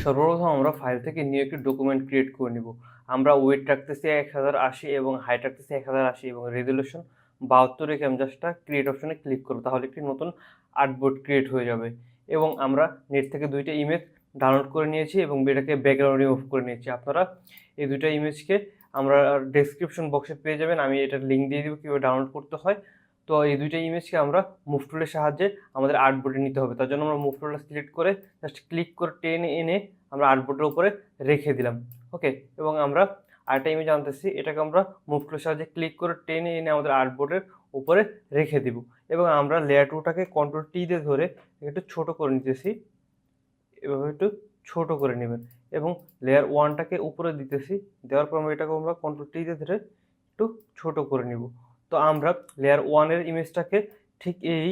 সর্বপ্রথম আমরা ফাইল থেকে নিউ একটি ডকুমেন্ট ক্রিয়েট করে নিব। আমরা ওয়েট রাখতেছি 1080 এবং হাইট রাখতেছি 1080 এবং রেজোলিউশন 72 রেখে আমি জাস্ট ক্রিয়েট অপশনে ক্লিক করব। তাহলে একটি নতুন আর্টবোর্ড ক্রিয়েট হয়ে যাবে। এবং আমরা নেট থেকে দুইটা ইমেজ ডাউনলোড করে নিয়েছি এবং এটাকে ব্যাকগ্রাউন্ড রিমুভ করে নিয়েছি। আপনারা এই দুইটা ইমেজকে আমরা ডেসক্রিপশন বক্সে পেয়ে যাবেন। আমি এটার লিঙ্ক দিয়ে দিব কীভাবে ডাউনলোড করতে হয়। তো এই দুইটা ইমেজকে আমরা মুভ টুলের সাহায্যে আমাদের আর্টবোর্ডে নিতে হবে। তার জন্য আমরা মুভ টুলটা সিলেক্ট করে জাস্ট ক্লিক করে টেনে এনে আমরা আর্টবোর্ডের উপরে রেখে দিলাম। ওকে, এবং আমরা আরেকটা ইমেজ আনতেছি, এটাকে আমরা মুভ টুলের সাহায্যে ক্লিক করে টেনে এনে আমাদের আর্টবোর্ডের উপরে রেখে দিব। এবং আমরা লেয়ার টুটাকে কন্ট্রোল টি দিয়ে ধরে একটু ছোট করে নিতেছি, এভাবে একটু ছোট করে নেবেন। এবং লেয়ার ওয়ানটাকে উপরে দিতেছি, দেওয়ার পর এটাকে আমরা কন্ট্রোল টি দিয়ে ধরে একটু ছোট করে নিব। তো আমরা লেয়ার ওয়ানের ইমেজটাকে ঠিক এই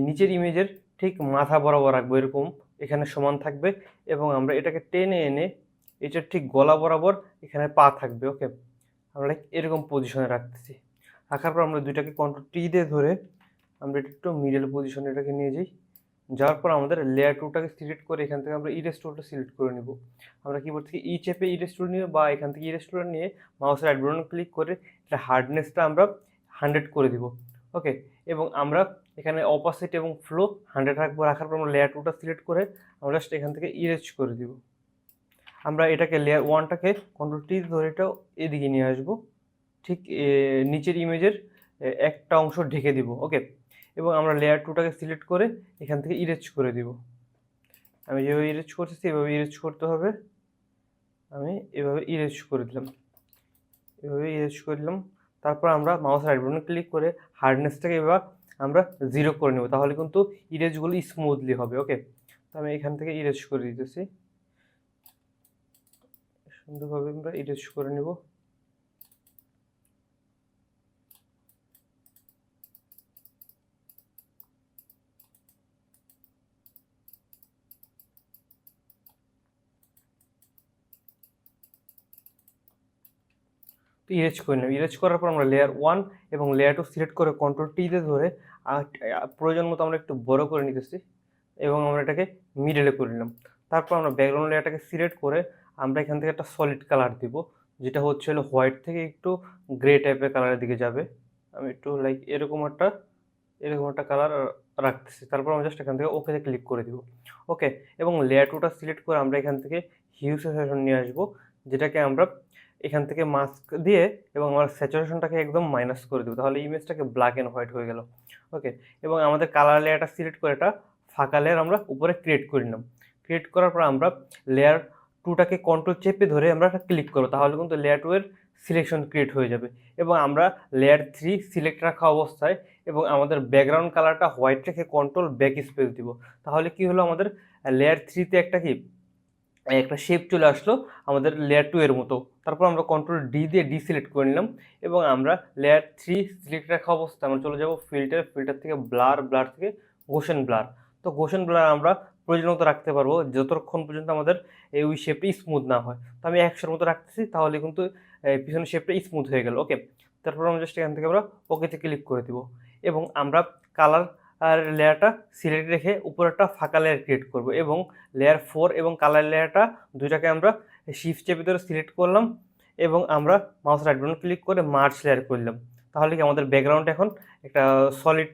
নিচের ইমেজের ঠিক মাথা বরাবর রাখবো, এরকম এখানে সমান থাকবে। এবং আমরা এটাকে টেনে এনে এটার ঠিক গলা বরাবর এখানে পা থাকবে। ওকে, আমরা এরকম পজিশনে রাখতেছি। রাখার পর আমরা দুইটাকে কন্ট্রোল টি দিয়ে ধরে আমরা একটু মিডল পজিশনে এটাকে নিয়ে যাই। যাওয়ার পর আমাদের লেয়ার টুটাকে সিলেক্ট করে এখান থেকে আমরা ইরেজ টুলটা সিলেক্ট করে নেব। আমরা কিবোর্ড থেকে ই চেপে ইরেজ টুল নিয়ে বা এখান থেকে ইরেজ টুলটা নিয়ে মাউসের রাইট বাটন ক্লিক করে এটা হার্ডনেসটা আমরা 100 করে দিব। ওকে, এবং আমরা এখানে অপাসিটি এবং ফ্লো 100 রাখবো। রাখার পর আমরা লেয়ার টুটা সিলেক্ট করে আমরা জাস্ট এখান থেকে ইরেজ করে দিব। আমরা এটাকে লেয়ার ওয়ানটাকে কন্ট্রোল টি ধরে এটাও এদিকে নিয়ে আসবো, ঠিক নিচের ইমেজের একটা অংশ ঢেকে দিব। ওকে, এবং আমরা লেয়ার টুটাকে সিলেক্ট করে এখান থেকে ইরেজ করে দিব। আমি যেভাবে ইরেজ করতেছি এভাবে ইরেজ করতে হবে। আমি এভাবে ইরেজ করে দিলাম, এভাবে ইরেজ করে দিলাম। তারপর আমরা মাউস রাইট বাটন ক্লিক করে হার্ডনেসটাকে এবার আমরা 0 করে নেব, তাহলে কিন্তু ইরেজগুলো স্মুথলি হবে। ওকে, তো আমি এখান থেকে ইরেজ করে দিতেছি, সুন্দরভাবে আমরা ইরেজ করে নেব। তো ইরেজ করে নেব। ইরেজ করার পর আমরা লেয়ার ওয়ান এবং লেয়ার টু সিলেক্ট করে কন্ট্রোল টি দিয়ে ধরে প্রয়োজন মতো আমরা একটু বড় করে নিতেছি এবং আমরা এটাকে মিডলে করে নিলাম। তারপর আমরা ব্যাকগ্রাউন্ড লেয়ারটাকে সিলেক্ট করে আমরা এখান থেকে একটা সলিড কালার দিব, যেটা হচ্ছে হলো হোয়াইট থেকে একটু গ্রে টাইপের কালারের দিকে যাবে। আমি একটু লাইক এরকম একটা কালার রাখতেছি। তারপর আমরা জাস্ট এখান থেকে ওকেতে ক্লিক করে দিব। ওকে, এবং লেয়ার টুটা সিলেক্ট করে আমরা এখান থেকে হিউ স্যাচুরেশন নিয়ে আসবো, যেটাকে আমরা এখান থেকে মাস্ক দিয়ে এবং আমার স্যাচুরেশনটাকে একদম মাইনাস করে দেবো, তাহলে ইমেজটাকে ব্ল্যাক অ্যান্ড হোয়াইট হয়ে গেল। ওকে, এবং আমাদের কালার লেয়ারটা সিলেক্ট করে এটা ফাঁকা লেয়ার আমরা উপরে ক্রিয়েট করে নিলাম। ক্রিয়েট করার পর আমরা লেয়ার টুটাকে কন্ট্রোল চেপে ধরে আমরা ক্লিক করবো, তাহলে কিন্তু লেয়ার টু এর সিলেকশন ক্রিয়েট হয়ে যাবে। এবং আমরা লেয়ার 3 সিলেক্ট রাখা অবস্থায় এবং আমাদের ব্যাকগ্রাউন্ড কালারটা হোয়াইট রেখে কন্ট্রোল ব্যাক স্পেস দিব, তাহলে কি হলো, আমাদের লেয়ার 3তে একটা শেপ চলে আসলো আমাদের লেয়ার 2 এর মতো। তারপর আমরা কন্ট্রোল ডি দিয়ে ডিসিলেক্ট করে নিলাম এবং আমরা লেয়ার 3 সিলেক্ট রাখা অবস্থায় আমরা চলে যাব ফিল্টার থেকে ব্লার থেকে গোশেন ব্লার। তো গোশেন ব্লার আমরা প্রয়োজন মতো রাখতে পারবো যতক্ষণ পর্যন্ত আমাদের ওই শেপটা স্মুথ না হয়। তো আমি 100-র মতো রাখতেছি, তাহলে কিন্তু পিছনের শেপটা স্মুথ হয়ে গেল। ওকে, তারপর আমরা জাস্ট এখান থেকে আমরা ওকেতে ক্লিক করে দিব এবং আমরা কালার আর লেয়ারটা সিলেক্ট রেখে উপরে একটা ফাঁকা লেয়ার ক্রিয়েট করব এবং লেয়ার 4 এবং কালার লেয়ারটা দুইটাকে আমরা শিফট চেপে ধরে সিলেক্ট করলাম এবং আমরা মাউস রাইট বাটন ক্লিক করে মার্জ লেয়ার করলাম। তাহলে কি আমাদের ব্যাকগ্রাউন্ড এখন একটা সলিড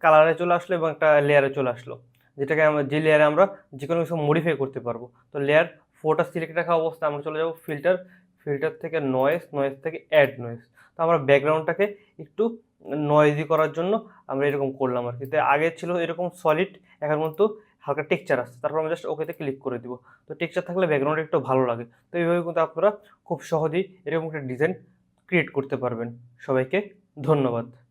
কালারে চলে আসলো এবং একটা লেয়ারে চলে আসলো, যেটাকে আমরা যে লেয়ারে আমরা যে কোনো কিছু মডিফাই করতে পারবো। তো লেয়ার 4টা সিলেক্ট রাখা অবস্থায় আমরা চলে যাব ফিল্টার থেকে নয়েজ থেকে অ্যাড নয়েজ। তো আমরা ব্যাকগ্রাউন্ডটাকে একটু নয়েজি করার জন্য আমরা এরকম করলাম আর কি। তো আগে ছিল এরকম সলিড, এখন কিন্তু হালকা টেক্সচার আসছে। তারপর আমরা জাস্ট ওকেতে ক্লিক করে দিব। তো টেক্সচার থাকলে ব্যাকগ্রাউন্ডে একটু ভালো লাগে। তো এইভাবে কিন্তু আপনারা খুব সহজেই এরকম একটা ডিজাইন ক্রিয়েট করতে পারবেন। সবাইকে ধন্যবাদ।